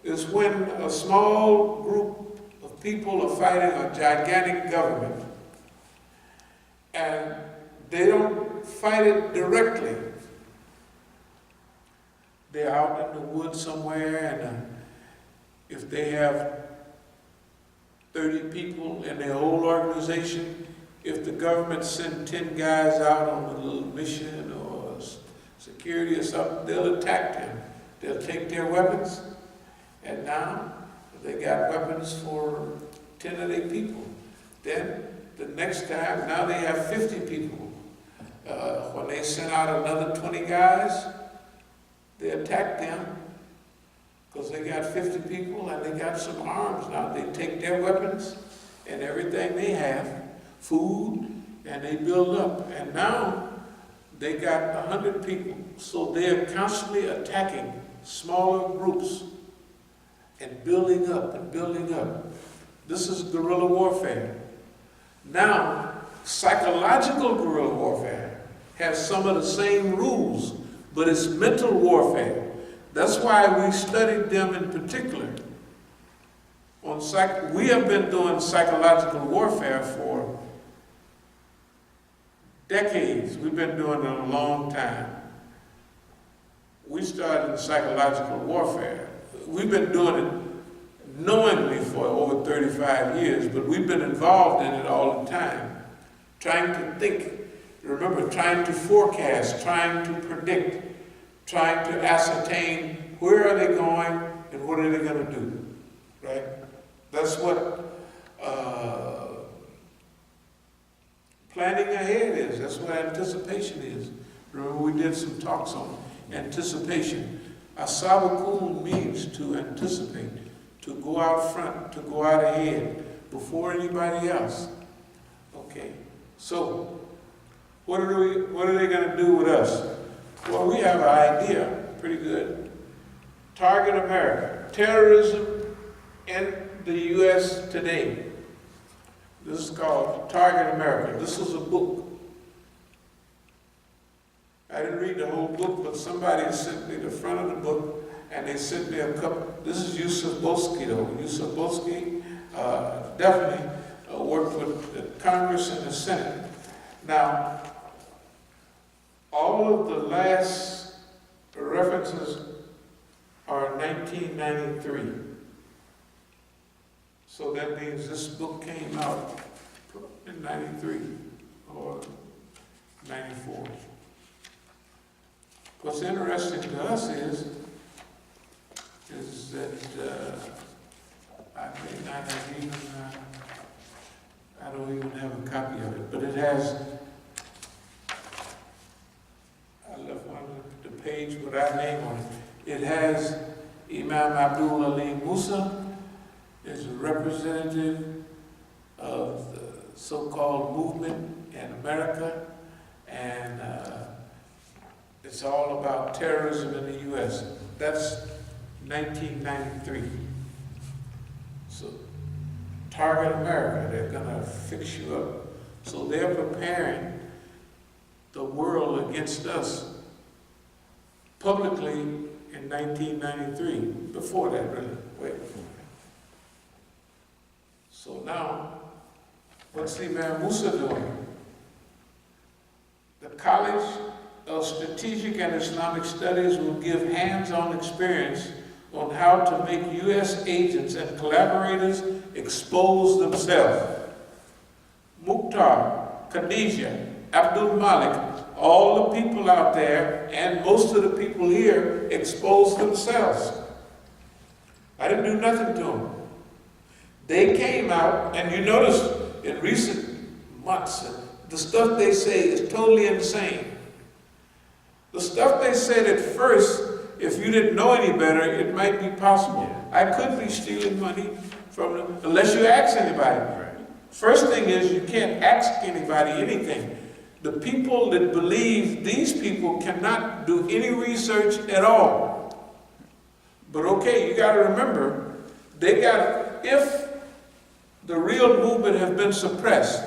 is when a small group of people are fighting a gigantic government, and they don't fight it directly. They're out in the woods somewhere, and if they have 30 people in their whole organization, if the government send 10 guys out on a little mission or security or something, they'll attack them. They'll take their weapons, and now they got weapons for 10 of their people. Then the next time, now they have 50 people. When they send out another 20 guys, they attack them because they got 50 people and they got some arms. Now they take their weapons and everything they have, food, and they build up. And now they got 100 people. So they're constantly attacking smaller groups and building up and building up. This is guerrilla warfare. Now, psychological guerrilla warfare has some of the same rules, but it's mental warfare. That's why we studied them in particular. We have been doing psychological warfare for decades. We've been doing it a long time. We started in psychological warfare. We've been doing it knowingly for over 35 years, but we've been involved in it all the time. Trying to think, remember, trying to forecast, trying to predict, trying to ascertain where are they going and what are they going to do, right? That's what planning ahead is. That's what anticipation is. Remember, we did some talks on anticipation. As-Sabiqun means to anticipate, to go out front, to go out ahead before anybody else. Okay, so what are they going to do with us? Well, we have an idea, pretty good. Target America, terrorism in the U.S. today. This is called Target America. This is a book. I didn't read the whole book, but somebody sent me the front of the book, and they sent me a couple. This is Yusuf Boski, though. Yusuf Boski definitely worked with the Congress and the Senate. Now, all of the last references are 1993. So that means this book came out in 93 or 94. What's interesting to us is that I may not have even, I don't even have a copy of it, but it has, I left one of the page with our name on it. It has Imam abdul-Alim Musa is a representative of the so-called movement in America, and it's all about terrorism in the U.S. That's 1993. So, Target America, they're gonna fix you up. So they're preparing the world against us publicly in 1993. Before that, really. Wait. So now, what's Imam Musa doing? The College of Strategic and Islamic Studies will give hands-on experience on how to make U.S. agents and collaborators expose themselves. Mukhtar, Khadija, Abdul Malik, all the people out there and most of the people here expose themselves. I didn't do nothing to them. They came out, and you notice in recent months, the stuff they say is totally insane. The stuff they said at first, if you didn't know any better, it might be possible. I could be stealing money from them, unless you ask anybody. First thing is, you can't ask anybody anything. The people that believe these people cannot do any research at all. But okay, you got to remember, if the real movement has been suppressed,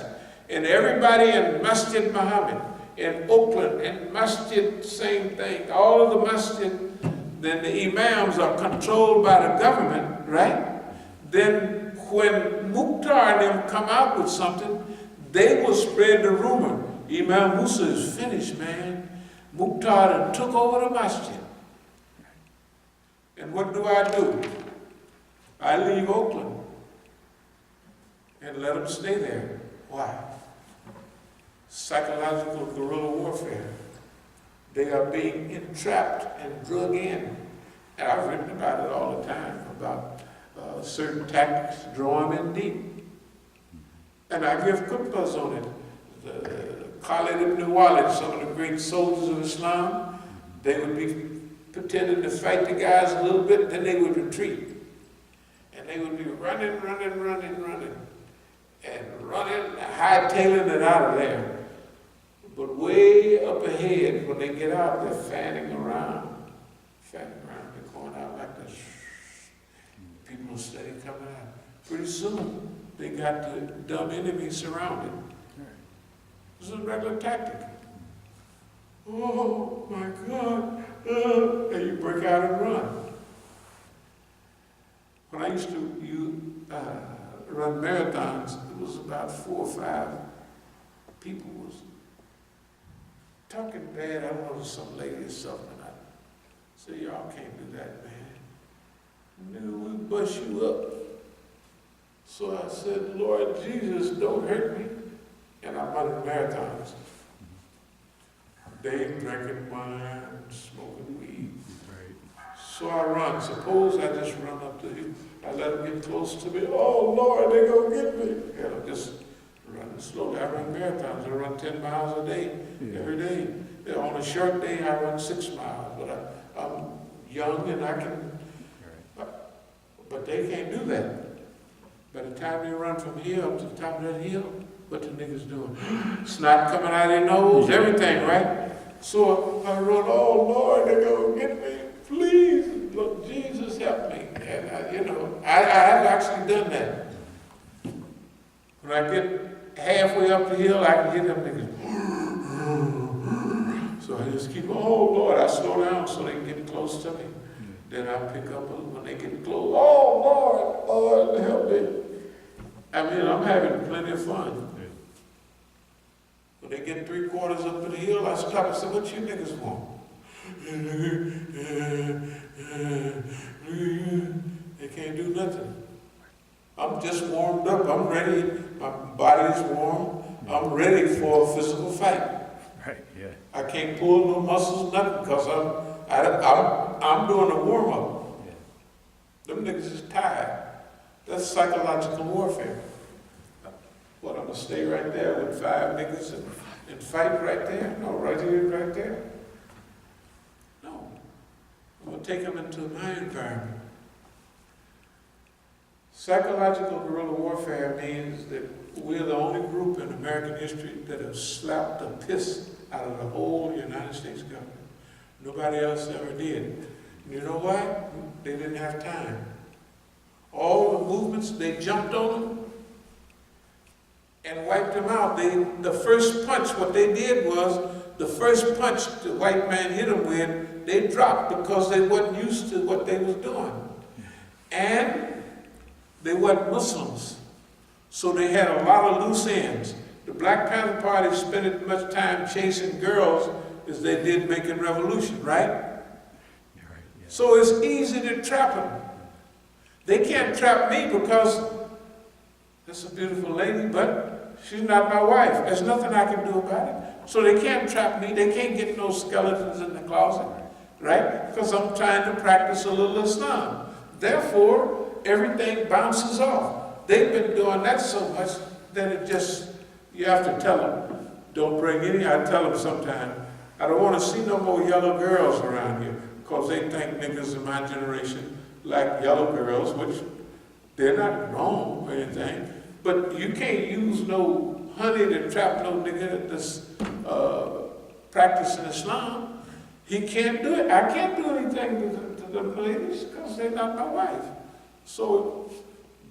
and everybody in Masjid Muhammad, in Oakland, and Masjid, same thing, all of the Masjid then the imams are controlled by the government, right? Then when Mukhtar and them come out with something, they will spread the rumor. Imam Musa is finished, man. Mukhtar took over the Masjid. And what do? I leave Oakland and let them stay there. Why? Psychological guerrilla warfare. They are being entrapped and drug in. And I've written about it all the time, about certain tactics, draw them in deep. And I give khutbahs on it. Khalid ibn Walid, some of the great soldiers of Islam, they would be pretending to fight the guys a little bit, then they would retreat. And they would be running, and hightailing it out of there. But way up ahead, when they get out, they're fanning around. They're going out like this. People are steady coming out. Pretty soon, they got the dumb enemy surrounded. This is a regular tactic. Oh my God. And you break out and run. When I used to run marathons, it was about 4 or 5 people was talking bad. I don't know, some lady or something. I said, y'all can't do that, man. Nigga, we'll bust you up. So I said, Lord Jesus, don't hurt me. And I'm running marathons. They drinking wine, smoking weed. So I run. Suppose I just run up to you. I let them get close to me. Oh, Lord, they're going to get me. And I'm just running slowly. I run marathons. I run 10 miles a day, every day. On a short day, I run 6 miles. But I'm young and I can, but they can't do that. By the time you run from here up to the top of that hill, what the niggas doing? Snot coming out of their nose, everything, right? So I run, oh Lord, they're going to get me. Please, Lord Jesus, help me. And I've actually done that. When I get halfway up the hill, I can hear them niggas. So I just keep, oh Lord, I slow down so they can get close to me. Then I pick up when they get close, oh Lord, help me. I mean, I'm having plenty of fun. When they get 3/4 up the hill, I stop and say, what you niggas want? They can't do nothing. I'm just warmed up. I'm ready. My body is warm. I'm ready for a physical fight. Right, yeah. I can't pull no muscles, nothing, because I'm doing a warm-up. Yeah. Them niggas is tired. That's psychological warfare. What, I'm going to stay right there with 5 niggas and fight right there? No, right here, right there. No. I'm going to take them into my environment. Psychological guerrilla warfare means that we're the only group in American history that have slapped the piss out of the whole United States government. Nobody else ever did. And you know why? They didn't have time. All the movements, they jumped on them and wiped them out. The first punch, what they did was, the first punch the white man hit them with, they dropped because they wasn't used to what they was doing. And they weren't Muslims. So they had a lot of loose ends. The Black Panther Party spent as much time chasing girls as they did making revolution, right? Right, yeah. So it's easy to trap them. They can't trap me because that's a beautiful lady, but she's not my wife. There's nothing I can do about it. So they can't trap me. They can't get no skeletons in the closet, right? Because I'm trying to practice a little Islam. Therefore, everything bounces off. They've been doing that so much that it just, you have to tell them, don't bring any. I tell them sometimes, I don't want to see no more yellow girls around here, because they think niggas in my generation like yellow girls, which they're not wrong or anything, but you can't use no honey to trap no nigga that's practicing Islam. He can't do it. I can't do anything to them ladies because they're not my wife. So,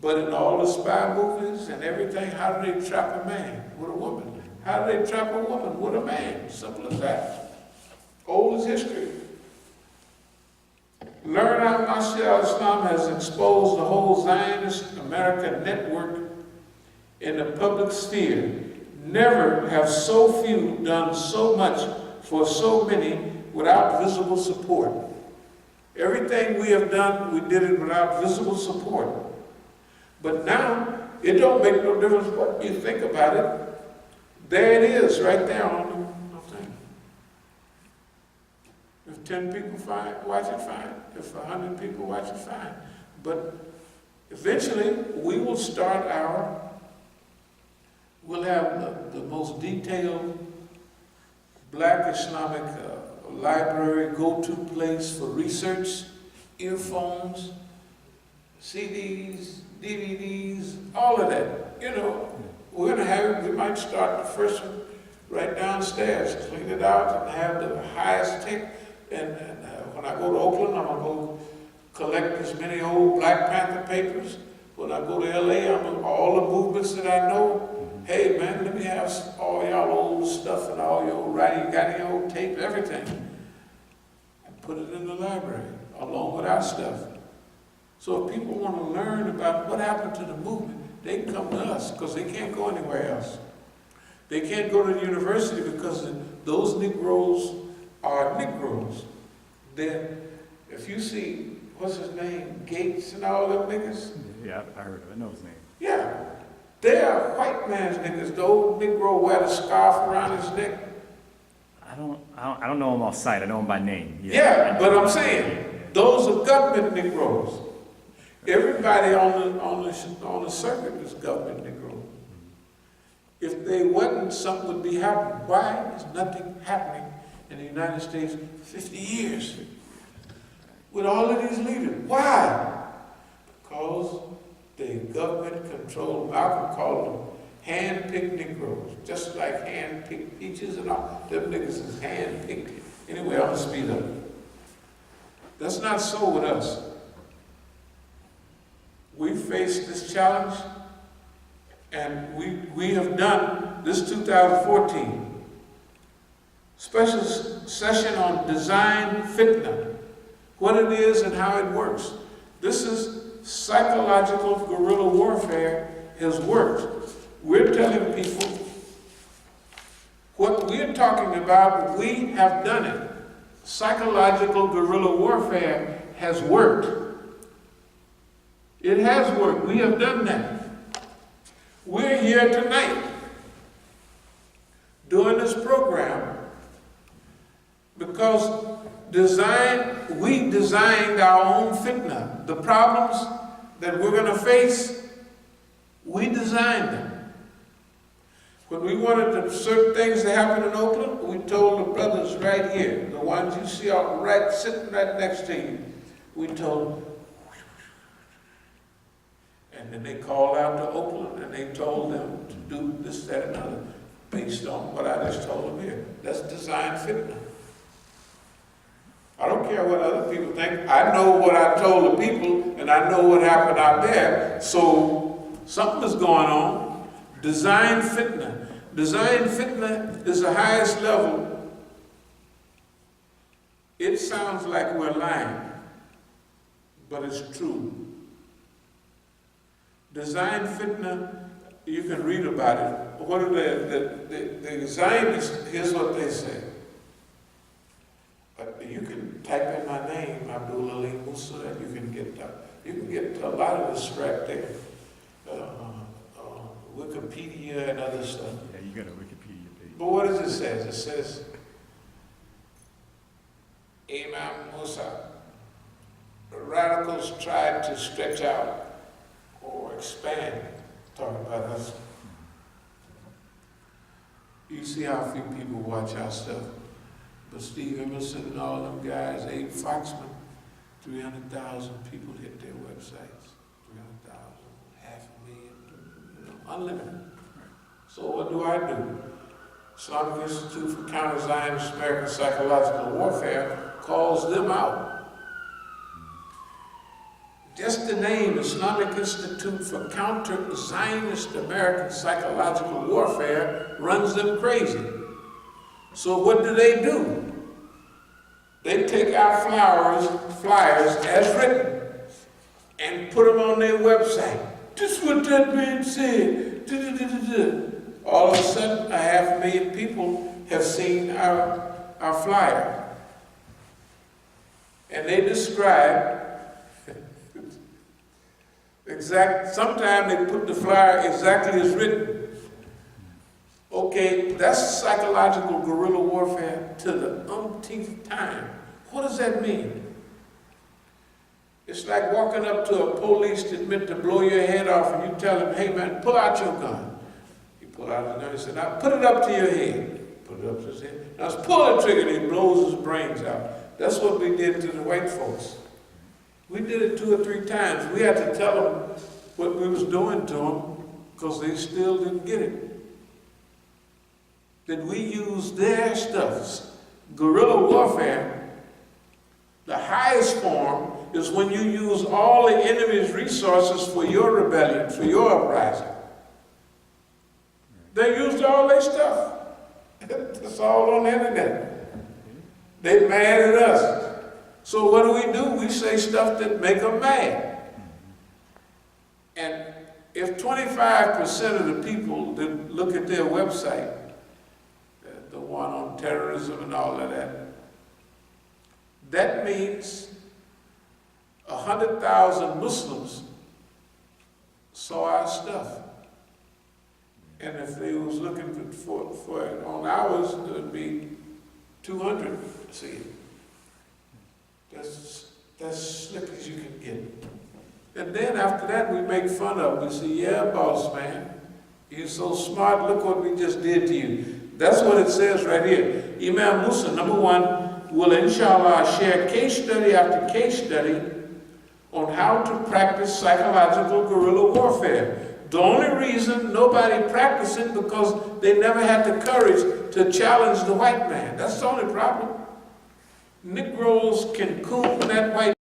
but in all the spy movies and everything, how do they trap a man with a woman? How do they trap a woman with a man? Simple as that. Old as history. Learn how Masjid al-Islam has exposed the whole Zionist American network in the public sphere. Never have so few done so much for so many without visible support. Everything we have done, we did it without visible support. But now, it don't make no difference what you think about it. There it is, right there on the thing. If 10 people watch it, fine. If 100 people watch it, fine. But eventually, we will start we'll have the most detailed Black Islamic library, go-to place for research, earphones, CDs, DVDs, all of that. You know, we're going to have it. We might start the first one right downstairs, clean it out, and have the highest tech. And when I go to Oakland, I'm going to go collect as many old Black Panther papers. When I go to LA, I'm going to all the movements that I know. Hey man, let me have all y'all old stuff and all your old writing, you got any old tape, everything. And put it in the library, along with our stuff. So if people want to learn about what happened to the movement, they can come to us, because they can't go anywhere else. They can't go to the university because those Negroes are Negroes. If you see, what's his name, Gates and all them niggas? Yeah, I heard of it. I know his name. Yeah. They are white man's niggas. The old Negro wear the scarf around his neck. I don't know him off sight. I know him by name. Yeah, but I'm saying those are government Negroes. Everybody on the circuit is government Negro. If they wasn't, something would be happening. Why is nothing happening in the United States 50 years with all of these leaders? Why? Because the government controlled. Malcolm called them hand-picked Negroes, just like hand-picked peaches and all. Them niggas is hand-picked. Anyway, I'm gonna speed up. That's not so with us. We faced this challenge, and we have done this 2014 special session on design fitna, what it is and how it works. This is psychological guerrilla warfare has worked. We're telling people what we're talking about, we have done it. Psychological guerrilla warfare has worked. It has worked. We have done that. We're here tonight doing this program because we designed our own fitna. The problems that we're going to face, we designed them. When we wanted certain things to happen in Oakland, we told the brothers right here, the ones you see sitting right next to you, we told them. And then they called out to Oakland and they told them to do this, that, and other, based on what I just told them here. That's design fitna. I don't care what other people think. I know what I told the people, and I know what happened out there. So something is going on. Design fitna. Design fitna is the highest level. It sounds like we're lying, but it's true. Design fitna, you can read about it. What are the Zionists? Here's what they say. You can type in my name, Abdul-Alim Musa, and you can get a lot of this right there. Wikipedia and other stuff. Yeah, you got a Wikipedia page. But what does it say? It says, Imam Musa, the radicals tried to stretch out or expand, talking about us. You see how few people watch our stuff. But Steve Emerson and all them guys, Abe Foxman, 300,000 people hit their websites. 300,000, 500,000, unlimited. So what do? Islamic Institute for Counter-Zionist American Psychological Warfare calls them out. Just the name, Islamic Institute for Counter-Zionist American Psychological Warfare, runs them crazy. So what do? They take our flyers as written and put them on their website. Just what that man said. All of a sudden, 500,000 people have seen our flyer. And they describe sometimes they put the flyer exactly as written. Okay, that's psychological guerrilla warfare to the umpteenth time. What does that mean? It's like walking up to a police that's meant to blow your head off and you tell him, hey man, pull out your gun. He pulled out his gun, he said, now put it up to your head. Put it up to his head. Now let's pull the trigger and he blows his brains out. That's what we did to the white folks. We did it 2 or 3 times. We had to tell them what we was doing to them because they still didn't get it. That we use their stuff. Guerrilla warfare, the highest form is when you use all the enemy's resources for your rebellion, for your uprising. They used all their stuff. It's all on the internet. They mad at us. So what do? We say stuff that make them mad. And if 25% of the people that look at their website, the one on terrorism and all of that, that means 100,000 Muslims saw our stuff. And if they was looking for it on ours, it would be 200. See, that's slick as you can get. And then after that, we make fun of them. We say, yeah, boss man, you're so smart, look what we just did to you. That's what it says right here. Imam Musa, number 1, will inshallah share case study after case study on how to practice psychological guerrilla warfare. The only reason nobody practiced it because they never had the courage to challenge the white man. That's the only problem. Negroes can coon that white